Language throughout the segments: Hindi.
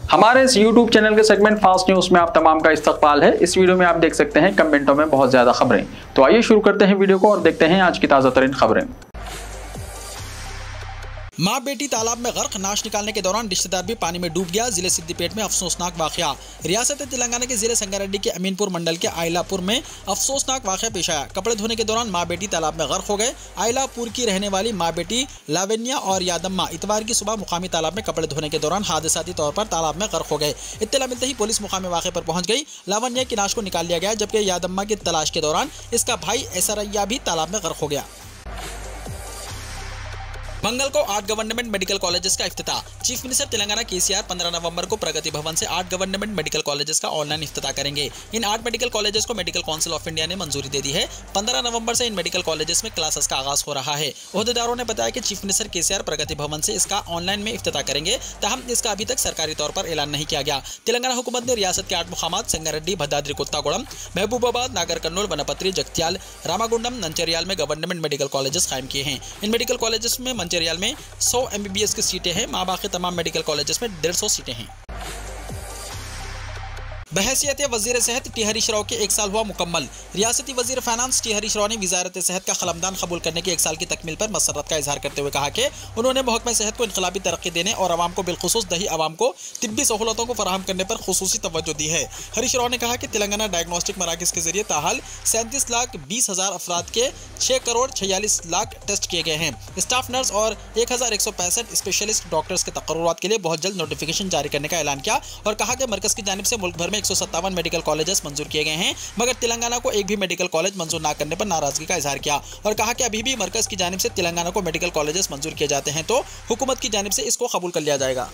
हमारे इस YouTube चैनल के सेगमेंट फास्ट न्यूज में आप तमाम का इस्तकबाल है। इस वीडियो में आप देख सकते हैं कमेंटों में बहुत ज्यादा खबरें। तो आइए शुरू करते हैं वीडियो को और देखते हैं आज की ताजा तरीन खबरें। मां बेटी तालाब में गर्क, नाश निकालने के दौरान रिश्तेदार भी पानी में डूब गया। जिले सिद्दीपेट में अफसोसनाक वाकया। रियासत तेलंगाना के जिले संगारेड्डी के अमीनपुर मंडल के आयलापुर में अफसोसनाक वाकया पेश आया। कपड़े धोने के दौरान मां बेटी तालाब में गर्क हो गए। आयलापुर की रहने वाली मां बेटी लावण्या और यादम्मा इतवार की सुबह मुकामी तालाब में कपड़े धोने के दौरान हादसाती तौर पर तालाब में गर्क हो गए। इत्तला मिलते ही पुलिस मुकामी वाक़े पर पहुंच गई। लावण्या की लाश को निकाल लिया गया, जबकि यादम्मा की तलाश के दौरान इसका भाई एसरैया भी तालाब में गर्क हो गया। मंगल को 8 गवर्नमेंट मेडिकल कॉलेजेस का इफ्तिताह। चीफ मिनिस्टर तेलंगाना केसीआर 15 नवंबर को प्रगति भवन से 8 गवर्नमेंट मेडिकल कॉलेजेस का ऑनलाइन इफ्तिताह करेंगे। इन 8 मेडिकल कॉलेजेस को मेडिकल काउंसिल ऑफ इंडिया ने मंजूरी दे दी है। 15 नवंबर से इन मेडिकल कॉलेजेस में क्लासेस का आगाज हो रहा है। ओहदेदारों ने बताया कि चीफ मिनिस्टर केसीआर प्रगति भवन से इसका ऑनलाइन में इफ्तिताह करेंगे, ताहम इसका अभी तक सरकारी तौर पर ऐलान नहीं किया गया। तेलंगाना हुकूमत ने रियासत के 8 मुकामात संगारेड्डी, भद्राद्री कोत्तागुड़म, महबूबाबाद, नागर कर्नूल, वनपत्री, जगत्याल, रामागुंडम, मंचिर्याल में गवर्नमेंट मेडिकल कॉलेजेस कायम किए हैं। इन मेडिकल कॉलेजेस में मंचिर्याल में 100 MBBS की सीटें हैं। बाकी तमाम मेडिकल कॉलेजेस में 150 सीटें हैं। बहैसियत वज़ीर सेहत टी हरीश राव के 1 साल हुआ मुकम्मल। रियासती वज़ीर फाइनेंस टी हरीश राव ने वज़ारत सेहत का खलमदान कबूल करने के 1 साल की तकमील पर मसरत का इजहार करते हुए कहा कि उन्होंने महकमा सेहत को इनकलाबी तरक्की देने और आवाम को बिलखुसूस दही आवाम को तिब्बी सहूलतों को फराहम करने पर खुसूसी तवज्जो दी है। हरीश राव ने कहा कि तेलंगाना डायग्नोस्टिक मराकज़ के जरिए ताहाल 37,20,000 अफराद के 6,46,00,000 टेस्ट किए गए हैं। स्टाफ नर्स और 1,165 स्पेशलिस्ट डॉक्टर्स के तकर्रुरात के लिए बहुत जल्द नोटिफिकेशन जारी करने का ऐलान किया और कहा कि मरकज़ की जानिब से मुल्क भर में 157 मेडिकल कॉलेजेस मंजूर किए गए हैं, मगर तेलंगाना को एक भी मेडिकल कॉलेज मंजूर न करने पर नाराजगी का इजहार किया और कहा कि अभी भी मरकज की जानिब से तेलंगाना को मेडिकल कॉलेजेस मंजूर किए जाते हैं तो हुकूमत की जानिब से इसको कबूल कर लिया जाएगा।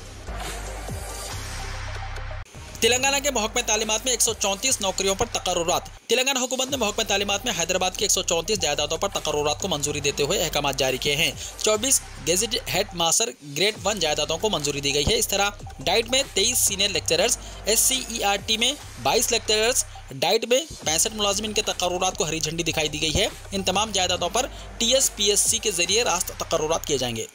तेलंगाना के महकमे तालीमात में 134 नौकरियों पर तकर्रुरात। तेलंगाना हुकूमत ने महकमे तालीमात में हैदराबाद की 134 जायदादों पर तकर्रुरात को मंजूरी देते हुए अहकाम जारी किए हैं। 24 गेजेट हेड मास्टर ग्रेड 1 जायदादों को मंजूरी दी गई है। इस तरह डाइट में 23 सीनियर लेक्चरर्स, SCERT में 22 लेक्चरर्स, डाइट में 65 मुलाजिमीन के तकर्रुरात को हरी झंडी दिखाई दी गई है। इन तमाम जायदादों पर TSPSC के जरिए रास्त तकर्रुरात किए जाएंगे।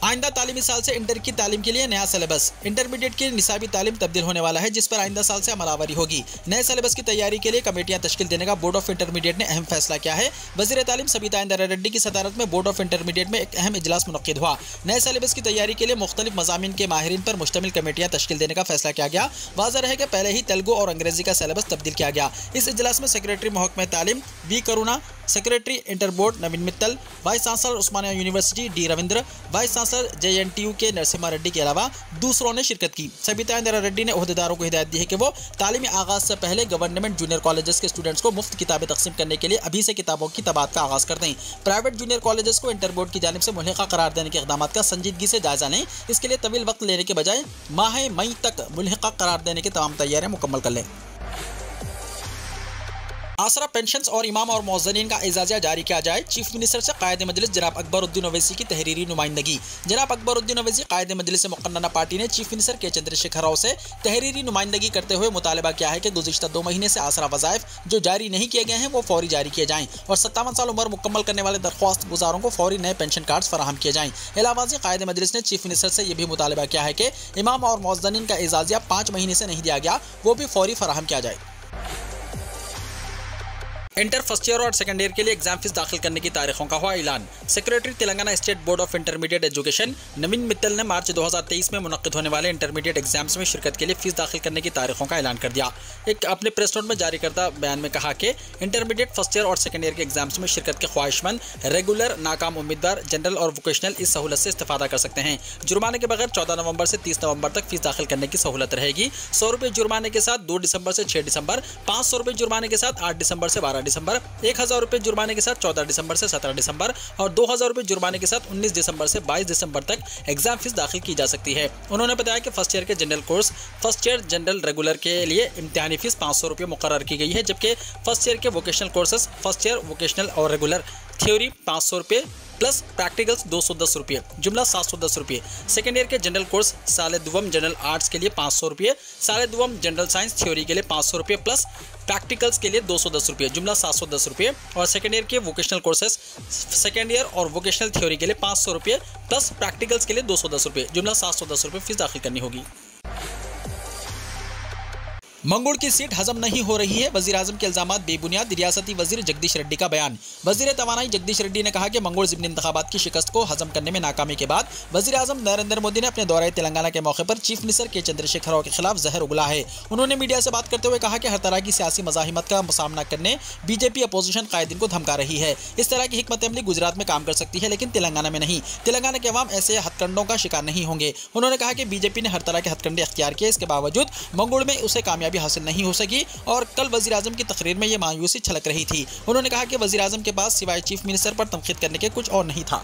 आइंदा तालीमी साल से इंटर की तालीम के लिए नया सिलेबस। इंटरमीडिएट की निसाबी तालीम तब्दील होने वाला है, जिस पर आइंदा साल से अमलावरी होगी। नए सिलेबस की तैयारी के लिए कमेटियां तश्कील देने का बोर्ड ऑफ इंटरमीडिएट ने अहम फैसला किया है। वज़ीर तालीम सबीता इंदिरा रेड्डी की सदारत में बोर्ड ऑफ इंटरमीडिएट में एक अहम इजलास मुनक्किद हुआ। नए सिलेबस की तैयारी के लिए मुख्तलिफ मज़ामीन के माहिरीन पर मुश्तमिल कमेटियां तश्कील देने का फैसला किया गया। वाज़ेह रहे कि पहले ही तेलुगु और अंग्रेजी का सिलेबस तब्दील किया गया। इस इजलास में सेक्रेटरी महकमा तालीम V Karuna, secretary inter board Naveen Mittal, vice chancellor Osmania university D Ravindra, vice chancellor JNTU K Narasimha Reddy के अलावा दूसरों ने शिरकत की। सबीता इंदिरा रेड्डी ने ओहदेदारों को हिदायत दी है कि वो तालीमी आगाज से पहले गवर्नमेंट जूनियर कॉलेजेस के स्टूडेंट्स को मुफ्त किताबें तकसीम करने के लिए अभी से किताबों की तबादला का आगाज कर दें। प्राइवेट जूनियर कॉलेजेस को इंटर बोर्ड की जानिब से मुल्हिका करार देने के इक़दाम का संजीदगी से जायजा लें। इसके लिए तवील वक्त लेने के बजाय माह मई तक मुल्हिका करार देने की तमाम तैयारियां मुकम्मल कर लें। आसरा पेंशन्स और इमाम और मौज़नीन का एजाज़िया जारी किया जाए। चीफ मिनिस्टर से कायद मजलिस जनाब अकबरुद्दीन ओवैसी की तहरीरी नुमाइंदगी। जनाब अकबरुद्दीन ओवैसी कायद मजलिस मुक़न्नना पार्टी ने चीफ मिनिस्टर के चंद्रशेखर राव से तहरीरी नुमाइंदगी करते हुए मुतालबा किया है कि गुज़िश्ता 2 महीने से आसरा वज़ाइफ जो जारी नहीं किए गए हैं वो फौरी जारी किए जाएँ और 57 साल उम्र मुकम्मल करने वाले दरख्वास्त गुजारों को फौरी नए पेंशन कार्ड फराहम किए जाएँ। इलावाज़ी कायद मजलिस ने चीफ मिनिस्टर से यह भी मुतालबा किया है कि इमाम और मौज़नीन का एजाज़िया 5 महीने से नहीं दिया गया, वो भी फौरी फराहम किया जाए। इंटर फर्स्ट ईयर और सेकंड ईयर के लिए एग्जाम फीस दाखिल करने की तारीखों का हुआ ऐलान। Secretary Telangana state board of intermediate education Naveen Mittal ने मार्च 2023 में मुनक्किद होने वाले इंटरमीडिएट एग्जाम्स में शिरकत के लिए फीस दाखिल करने की तारीखों का ऐलान कर दिया। एक अपने प्रेस नोट में जारी करदा बयान में कहा कि इंटरमीडिएट फर्स्ट ईयर और सेकंड ईयर के एग्जाम्स में शिरकत के ख्वाहिशमंद रेगुलर नाकाम उम्मीदवार जनरल और वोकेशनल इस सहूलत से इस्तेफादा कर सकते हैं। जुर्माने के बगैर 14 नवंबर से 30 नवंबर तक फीस दाखिल करने की सहूलत रहेगी। 100 रुपये जुर्माने के साथ 2 दिसंबर से 6 दिसंबर, 500 रुपये जुर्माने के साथ 8 दिसंबर से 12 दिसंबर, 1000 रुपये जुर्माने के साथ 14 दिसंबर से 17 दिसंबर और 2000 रुपये जुर्माने के साथ 19 दिसंबर से 22 दिसंबर तक एग्जाम फीस दाखिल की जा सकती है। उन्होंने बताया कि फर्स्ट ईयर के general course first year general regular के लिए इम्तिहानी फीस 500 रुपये मुकर्रर की गई है, जबकि फर्स्ट ईयर के vocational courses first year vocational और रेगुलर थ्योरी 500 रुपये, प्लस प्रैक्टिकल्स 210 रुपये, जुमला 710 रुपये। सेकेंड ईयर के जनरल कोर्स साल दुवम जनरल आर्ट्स के लिए 500 रुपये, साल दुवम जनरल साइंस थ्योरी के लिए 500 रुपये प्लस प्रैक्टिकल्स के लिए 210 रुपये, जुमला 710 रुपये। और सेकेंड ईयर के वोकेशनल कोर्सेज सेकेंड ईयर और वोकेशनल थ्योरी के लिए 500 रुपये प्लस प्रैक्टिकल्स के लिए 210 रुपये, जुमला 710 रुपये फीस दाखिल करनी होगी। मंगोड़ की सीट हजम नहीं हो रही है, वजीर आजम के इल्जामात बेबुनियाद, रियासती वजीर जगदीश रेड्डी का बयान। वजीर तवानाई जगदीश रेड्डी ने कहा कि मंगोड़ ज़िमनी इंतखाबात की शिकस्त को हजम करने में नाकामी के बाद वजीर आजम नरेंद्र मोदी ने अपने दौरे तेलंगाना के मौके पर चीफ मिनिस्टर के चंद्रशेखर राव के खिलाफ जहर उगला है। उन्होंने मीडिया से बात करते हुए कहा कि हर तरह की सियासी मज़ाहिमत का सामना करने बीजेपी अपोजिशन कायदीन को धमका रही है। इस तरह की हिकमत अमली गुजरात में काम कर सकती है लेकिन तेलंगाना में नहीं। तेलंगाना के अवाम ऐसे हथकंडों का शिकार नहीं होंगे। उन्होंने कहा कि बीजेपी ने हर तरह के हथकंडे अख्तियार किए, इसके बावजूद मंगोड़ में उसे कामयाबी हासिल नहीं हो सकी और कल वजीर आजम की तकरीर में यह मायूसी छलक रही थी। उन्होंने कहा कि वजीर आजम के पास सिवाय चीफ मिनिस्टर पर तनकीद करने के कुछ और नहीं था।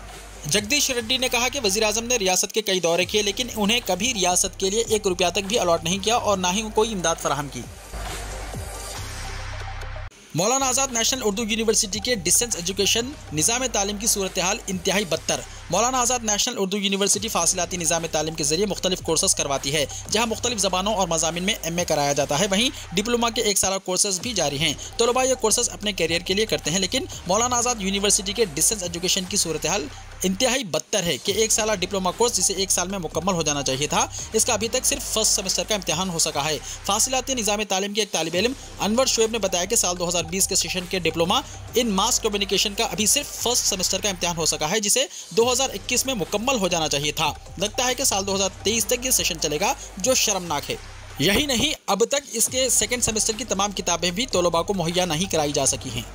जगदीश रेड्डी ने कहा कि वजीर आजम ने रियासत के कई दौरे किए लेकिन उन्हें कभी रियासत के लिए 1 रुपया तक भी अलॉट नहीं किया और ना ही कोई इमदाद फराहम की। मौलाना आज़ाद नेशनल उर्दू यूनिवर्सिटी के डिस्टेंस एजुकेशन निज़ाम तालीम की सूरत हाल इंतहाई बदतर। मौलाना आज़ाद नेशनल उर्दू यूनिवर्सिटी फासिलाती निज़ाम तालीम के जरिए मुख्तलिफ कोर्सेज करवाती है, जहाँ मुख्तलिफ ज़बानों और मज़ामिन में MA कराया जाता है। वहीं डिप्लोमा के 1 साला कोर्सेज भी जारी हैं। तलबा ये कोर्सेज अपने कैरियर के लिए करते हैं, लेकिन मौलाना आज़ाद यूनिवर्सिटी के डिस्टेंस एजुकेशन की सूरत हाल इंतहाई बदतर है कि 1 साला डिप्लोमा कोर्स जिसे 1 साल में मुकम्मल हो जाना चाहिए था, इसका अभी तक सिर्फ फर्स्ट सेमेस्टर का इम्तिहान हो सका है। फासिलाती निज़ाम तालीम के एक तालिब इल्म अनवर शुएब ने बताया कि साल 2020 के सेशन के डिप्लोमा इन मास कम्युनिकेशन का अभी सिर्फ फर्स्ट सेमेस्टर का इम्तिहान हो सका है, जिसे 2021 में मुकम्मल हो जाना चाहिए था। लगता है कि साल 2023 तक ये सेशन चलेगा, जो शर्मनाक है। यही नहीं, अब तक इसके सेकेंड सेमेस्टर की तमाम किताबें भी तलबा को मुहैया नहीं कराई जा सकी हैं।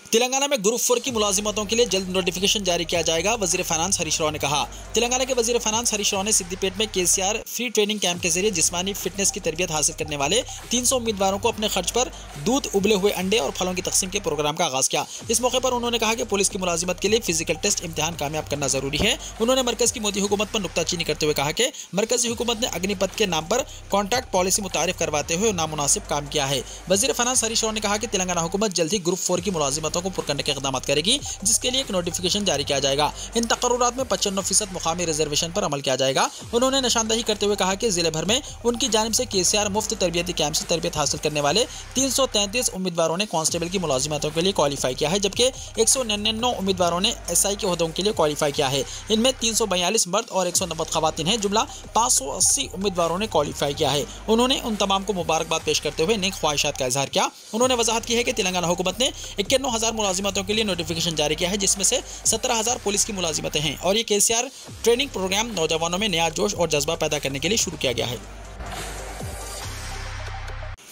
तेलंगाना में ग्रुप 4 की मुलाजिमतों के लिए जल्द नोटिफिकेशन जारी किया जाएगा, वजीर फाइनेंस हरीश राव ने कहा। तेलंगाना के वजीर फाइनेंस हरीश राव ने सिद्दीपेट में KCR फ्री ट्रेनिंग कैंप के जरिए जिस्मानी फिटनेस की तरबियत हासिल करने वाले 300 उम्मीदवारों को अपने खर्च पर दूध, उबले हुए अंडे और फलों की तकसीम के प्रोग्राम का आगाज किया। इस मौके पर उन्होंने कहा कि पुलिस की मुलाजिमत के लिए फिजिकल टेस्ट इम्तिहान कामयाब करना जरूरी है। उन्होंने मरकज की मोदी हुकूमत पर नुक्ताचीनी करते हुए कहा कि मरकजी हुकूमत ने अग्निपथ के नाम पर कॉन्ट्रैक्ट पॉलिसी मुतारिफ करवाते हुए नामुनासिब काम किया है। वजीर फाइनेंस हरीश राव ने कहा कि तेलंगाना हुकूमत जल्द ही ग्रुप 4 की मुलाजिमतों को पुर करने के इक़दाम करेगी, जिसके लिए एक नोटिफिकेशन जारी किया जाएगा। इन तकर्रुरात में 95% मुकामी रिजर्वेशन पर अमल किया जाएगा। उन्होंने निशानदही करते हुए कहा कि जिले भर में उनकी जानिब से KCR मुफ्त तरबियती कैंप से तरबियत हासिल करने वाले 333 उम्मीदवारों ने कांस्टेबल की मुलाजिमतों के लिए क्वालिफाई किया है, जबकि 199 उम्मीदवारों ने SI के ओहदों के लिए क्वालिफाई किया है। इनमें 342 मर्द और 190 खवातीन हैं, जुमला 580 उम्मीदवारों ने क्वालिफाई किया है। उन्होंने उन तमाम को मुबारकबाद पेश करते हुए नेक ख्वाहिशात का इजहार किया। उन्होंने वजाहत की है कि तेलंगाना हुकूमत ने 51,000 मुलाजिमतों के लिए नोटिफिकेशन जारी किया है, जिसमें से 17,000 पुलिस की मुलाजिमतें हैं और ये KCR ट्रेनिंग प्रोग्राम नौजवानों में नया जोश और जज्बा पैदा करने के लिए शुरू किया गया है।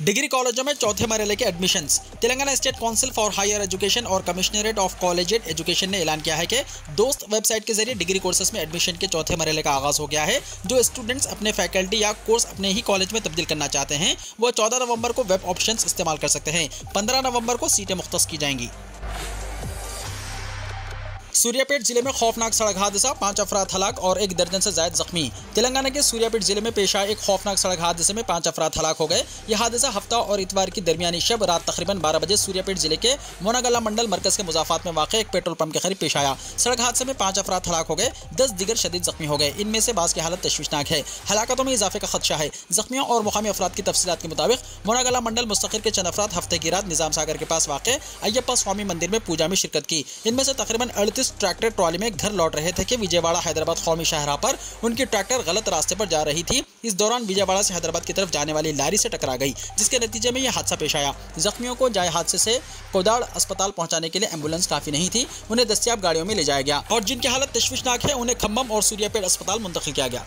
डिग्री कॉलेजों में चौथे मरहले के admissions. Telangana state council for higher education और कमिश्नरेट ऑफ कॉलेजिएट एजुकेशन ने ऐलान किया है कि दोस्त वेबसाइट के जरिए डिग्री कोर्सेज में एडमिशन के चौथे मरहले का आगाज हो गया है। जो स्टूडेंट्स अपने फैकल्टी या कोर्स अपने ही कॉलेज में तब्दील करना चाहते हैं, वो 14 नवंबर को वेब ऑप्शंस इस्तेमाल कर सकते हैं। 15 नवंबर को सीटें मुख्तस की जाएंगी। सूर्यापेट जिले में खौफनाक सड़क हादसा, 5 अफराद हलाक और 1 दर्जन से ज्यादा जख्मी। तेलंगाना के सूर्यापेट जिले में पेश आए एक खौफनाक सड़क हादसे में 5 अफराद हलाक हो गए। यह हादसा हफ्ता और इतवार की दरमियानी शब रात तकरीबन 12 बजे सूर्यापेट जिले के मोनागला मंडल मरकज के मुजाफात में वाक़ एक पेट्रोल पंप के करीब पेश आया। सड़क हादसे में 5 अफराद हलाक हो गए, 10 दीगर शदीद जख्मी हो गए। इनमें से बाज़ की हालत तशवीशनाक है। हलाकतों में इजाफे का खदशा है। जख्मियों और मुकामी अफराद की तफसीलात के मुताबिक मोनागला मंडल मुस्तकिर के चंद अफराद हफ्ते की रात निजाम सागर के पास वाक़ अय्यप्पा स्वामी मंदिर में पूजा में शिरकत की। इनमें से तकरीबन 38 ट्रैक्टर ट्रॉली में घर लौट रहे थे कि विजयवाड़ा हैदराबाद कौमी शाहराह पर उनकी ट्रैक्टर गलत रास्ते पर जा रही थी। इस दौरान विजयवाड़ा से हैदराबाद की तरफ जाने वाली लारी से टकरा गई, जिसके नतीजे में यह हादसा पेश आया। जख्मियों को जाए हादसे से कोदाड़ अस्पताल पहुंचाने के लिए एम्बुलेंस काफी नहीं थी, उन्हें दस्तियाब गाड़ियों में ले जाया गया और जिनकी हालत तशवीशनाक है उन्हें खम्भम और सूर्यापेट अस्पताल मुंतकिल किया गया।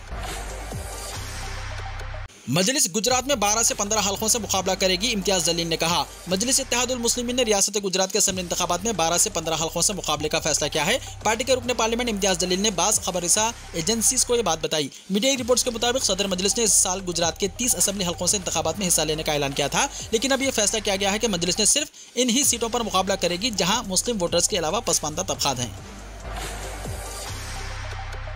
मजलिस गुजरात में 12 से 15 हल्कों से मुकाबला करेगी, इम्तियाज जलील ने कहा। मजलिस इत्तेहादुल मुस्लिमीन ने रियासत गुजरात के असेंबली इंतखाबात में 12 से 15 हल्कों से मुकाबले का फैसला किया है। पार्टी के रुकने पार्लियामेंट इम्तियाज जलील ने बाज़ खबररसा एजेंसीज को यह बात बताई। मीडिया रिपोर्ट्स के मुताबिक सदर मजलिस ने इस साल गुजरात के 30 असेंबली हल्कों से इंतखाबात में हिस्सा लेने का ऐलान किया था, लेकिन अब यह फैसला किया गया है कि मजलिस ने सिर्फ इन ही सीटों पर मुकाबला करेगी जहाँ मुस्लिम वोटर्स के अलावा पसमानदा तबकात हैं।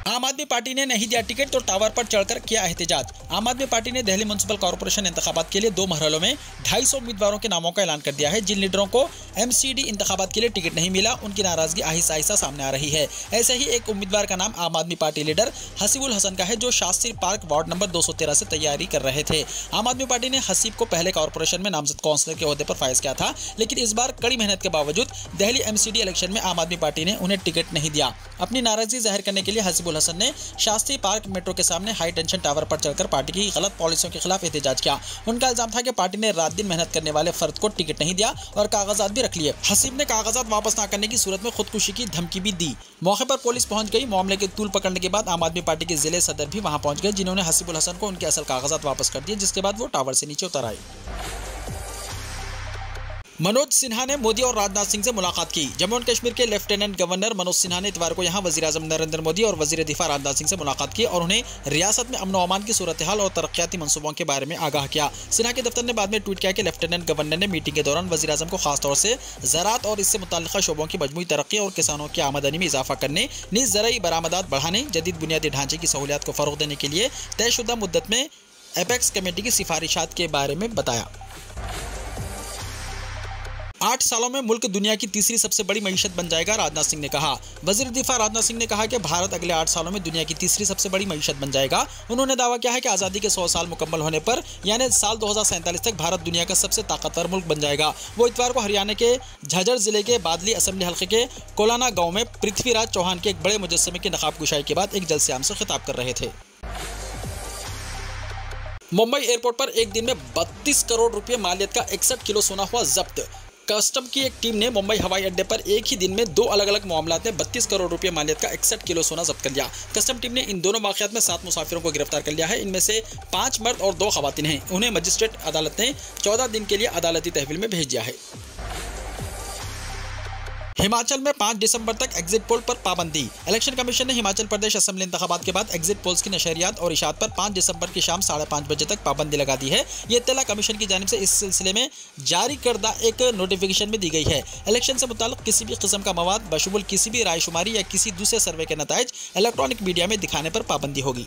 आम आदमी पार्टी ने नहीं दिया टिकट तो टावर पर चढ़कर किया एहतजाज। आम आदमी पार्टी ने दिल्ली म्युनिसिपल कॉर्पोरेशन इंतखाबात के लिए 2 मरहलों में 250 उम्मीदवारों के नामों का ऐलान कर दिया है। जिन लीडरों को MCD इंतखाबात के लिए टिकट नहीं मिला, उनकी नाराजगी आहिस्ता आहिस्ता सामने आ रही है। ऐसे ही एक उम्मीदवार का नाम आम आदमी पार्टी लीडर हसीबुल हसन का है, जो शास्त्री पार्क वार्ड नंबर 213 से तैयारी कर रहे थे। आम आदमी पार्टी ने हसीब को पहले कॉर्पोरेशन में नामजद काउंसलर के ओहदे पर फाइज किया था, लेकिन इस बार कड़ी मेहनत के बावजूद दिल्ली MCD इलेक्शन में आम आदमी पार्टी ने उन्हें टिकट नहीं दिया। अपनी नाराजगी जाहिर करने के लिए हसीबुल हसन ने शास्त्री पार्क मेट्रो के सामने हाई टेंशन टावर पर चढ़कर पार्टी की गलत पॉलिसियों के खिलाफ एहतजाज किया। उनका इल्जाम था कि पार्टी ने रात दिन मेहनत करने वाले फर्द को टिकट नहीं दिया और कागजात भी रख लिए। हसीब ने कागजात वापस न करने की सूरत में खुदकुशी की धमकी भी दी। मौके पर पुलिस पहुंच गई। मामले के तूल पकड़ने के बाद आम आदमी पार्टी के जिले सदर भी वहां पहुंच गए, जिन्होंने हसीबुल हसन को उनके असल कागजात वापस कर दिए, जिसके बाद वो टावर से नीचे उतर आए। मनोज सिन्हा ने मोदी और राजनाथ सिंह से मुलाकात की। जम्मू एंड कश्मीर के लेफ्टिनेंट गवर्नर मनोज सिन्हा ने इतवार को यहां वजीर आजम नरेंद्र मोदी और वजीर दिफा राजनाथ सिंह से मुलाकात की और उन्हें रियासत में अमन और अमान की सूरत हाल और तरक्याती मंसूबों के बारे में आगाह किया। सिन्हा के दफ्तर ने बाद में ट्वीट किया कि लेफ्टिनेंट गवर्नर ने मीटिंग के दौरान वजीर आजम को खासतौर से ज़राअत और इससे मुतल्लिक़ा शोबों की मजमूई तरक्की और किसानों की आमदनी में इजाफा करने, नीज़ ज़राई बरामदात बढ़ाने, जदीद बुनियादी ढांचे की सहूलियात को फ़रोग़ देने के लिए तयशुदा मुद्दत में एपेक्स कमेटी की सिफारिशात के बारे में बताया। 8 सालों में मुल्क दुनिया की तीसरी सबसे बड़ी मईशत बन जाएगा, राजनाथ सिंह ने कहा। वजीर दिफा राजनाथ सिंह ने कहा कि भारत अगले 8 सालों में दुनिया की तीसरी सबसे बड़ी मईशत बन जाएगा। उन्होंने दावा किया है कि आज़ादी के 100 साल मुकम्मल होने पर यानी साल 2047 तक भारत दुनिया का सबसे ताकतवर मुल्क बन जाएगा। वो इतवार को हरियाणा के झज्जर जिले के बादली असेंबली हल्के के कोलाना गाँव में पृथ्वीराज चौहान के एक बड़े मुजस्समे की नकाब कुशाई के बाद एक जलसे आम से खिताब कर रहे थे। मुंबई एयरपोर्ट पर एक दिन में 32 करोड़ रुपये मालियत का 61 किलो सोना हुआ जब्त। कस्टम की एक टीम ने मुंबई हवाई अड्डे पर एक ही दिन में 2 अलग अलग मामलात में 32 करोड़ रुपये मालियत का 61 किलो सोना जब्त कर लिया। कस्टम टीम ने इन दोनों वाक़यात में 7 मुसाफिरों को गिरफ्तार कर लिया है। इनमें से 5 मर्द और 2 खवातीन हैं। उन्हें मजिस्ट्रेट अदालत ने 14 दिन के लिए अदालती तहवील में भेज दिया है। हिमाचल में 5 दिसंबर तक एग्जिट पोल पर पाबंदी। इलेक्शन कमीशन ने हिमाचल प्रदेश असेंबली इंतखाबात के बाद एग्जिट पोल्स की नशरियात और इशात पर 5 दिसंबर की शाम 5:30 बजे तक पाबंदी लगा दी है। ये इत्तला कमीशन की जानिब से इस सिलसिले में जारी करदा एक नोटिफिकेशन में दी गई है। इलेक्शन से मुताल्लिक किसी भी किस्म का मवाद बशुमुल किसी भी रायशुमारी या किसी दूसरे सर्वे के नताइज इलेक्ट्रॉनिक मीडिया में दिखाने पर पाबंदी होगी।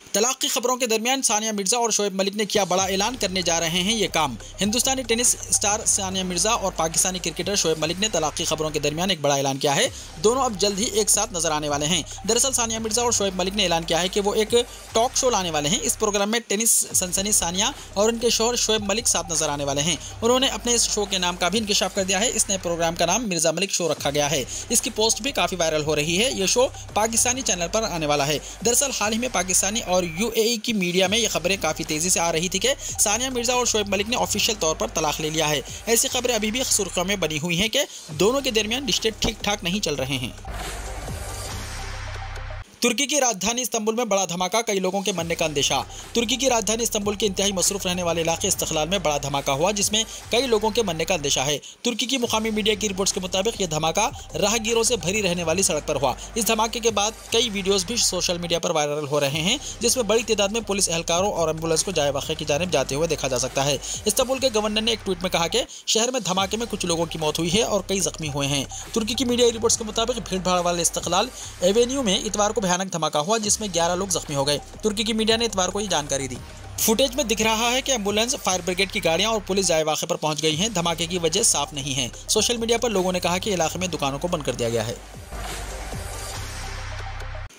तलाक की खबरों के दरमियान सानिया मिर्जा और शोएब मलिक ने किया बड़ा ऐलान, करने जा रहे हैं ये काम। हिंदुस्तानी टेनिस स्टार सानिया मिर्जा और पाकिस्तानी क्रिकेटर शोएब मलिक ने तलाक की खबरों के दरमियान एक बड़ा ऐलान किया है। दोनों अब जल्द ही एक साथ नजर आने वाले हैं। दरअसल सानिया मिर्जा और शोएब मलिक ने ऐलान किया है कि वो एक टॉक शो लाने वाले हैं। इस प्रोग्राम में टेनिस सनसनी सानिया और उनके शोहर शोएब मलिक साथ नजर आने वाले हैं। उन्होंने अपने इस शो के नाम का भी इंकिशाफ कर दिया है। इस नए प्रोग्राम का नाम मिर्जा मलिक शो रखा गया है। इसकी पोस्ट भी काफी वायरल हो रही है। ये शो पाकिस्तानी चैनल पर आने वाला है। दरअसल हाल ही में पाकिस्तानी और UAE की मीडिया में ये खबरें काफी तेजी से आ रही थी कि सानिया मिर्जा और शोएब मलिक ने ऑफिशियल तौर पर तलाक ले लिया है। ऐसी खबरें अभी भी सुर्खियों में बनी हुई हैं कि दोनों के दरमियान रिश्ते ठीक ठाक नहीं चल रहे हैं। तुर्की की राजधानी इस्तंबुल में बड़ा धमाका, कई लोगों के मरने का अंदेशा। तुर्की की राजधानी इस्तंबुल के इंतहाई मसरूफ रहने वाले इलाके इस्तक़लाल में बड़ा धमाका हुआ, जिसमें कई लोगों के मरने का अंदेशा है। तुर्की की मुकामी मीडिया की रिपोर्ट्स के मुताबिक यह धमाका राहगीरों से भरी रहने वाली सड़क पर हुआ। इस धमाके के बाद कई वीडियोस भी सोशल मीडिया पर वायरल हो रहे हैं, जिसमें बड़ी तादाद में पुलिस एहलकारों और एम्बुलेंस को जाए वाक़े की जानिब जाते हुए देखा जा सकता है। इस्तंबुल के गवर्नर ने एक ट्वीट में कहा कि शहर में धमाके में कुछ लोगों की मौत हुई है और कई जख्मी हुए हैं। तुर्की की मीडिया रिपोर्ट्स के मुताबिक भीड़ भाड़ वाले इस्तक़लाल एवेन्यू में इतवार को भयानक धमाका हुआ, जिसमें 11 लोग जख्मी हो गए। तुर्की की मीडिया ने इतवार को ये जानकारी दी। फुटेज में दिख रहा है कि एम्बुलेंस, फायर ब्रिगेड की गाड़ियां और पुलिस जाए वाक़े पर पहुंच गई हैं। धमाके की वजह साफ नहीं है। सोशल मीडिया पर लोगों ने कहा कि इलाके में दुकानों को बंद कर दिया गया है।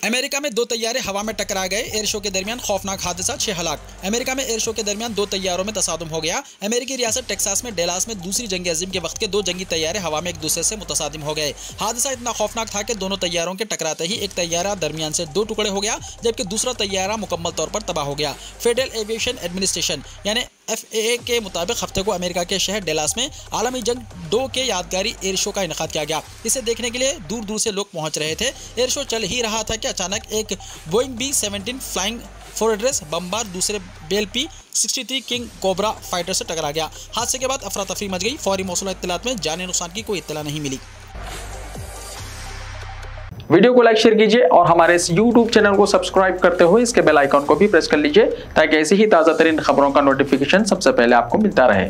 अमेरिका में 2 तैयारे हवा में टकरा गए, एयर शो के दरमियान खौफनाक हादसा, 6 हलाक। अमेरिका में एयर शो के दरमियान 2 तैयारों में तसादुम हो गया। अमेरिकी रियासत टेक्सास में डेलास में दूसरी जंग अजीम के वक्त के 2 जंगी तैयारे हवा में एक दूसरे से मुतसादिम हो गए। हादसा इतना खौफनाक था कि दोनों तैयारों के टकराते ही एक तैयारा दरमियान से 2 टुकड़े हो गया, जबकि दूसरा तैयारा मुकम्मल तौर पर तबाह हो गया। फेडरल एविएशन एडमिनिस्ट्रेशन यानी FAA के मुताबिक हफ्ते को अमेरिका के शहर डेलास में आलमी जंग 2 के यादगारी एयर शो का इनेकाद किया गया। इसे देखने के लिए दूर दूर से लोग पहुंच रहे थे। एयर शो चल ही रहा था कि अचानक एक Boeing B-17 flying fortress bomber दूसरे BLP 63 किंग कोबरा फाइटर से टकरा गया। हादसे के बाद अफरा तफरी मच गई। फौरी मौसूला इत्तलात में जाने नुकसान की कोई इत्तला नहीं मिली। वीडियो को लाइक शेयर कीजिए और हमारे इस YouTube चैनल को सब्सक्राइब करते हुए इसके बेल आइकॉन को भी प्रेस कर लीजिए, ताकि ऐसी ही ताज़ा तरीन खबरों का नोटिफिकेशन सबसे पहले आपको मिलता रहे।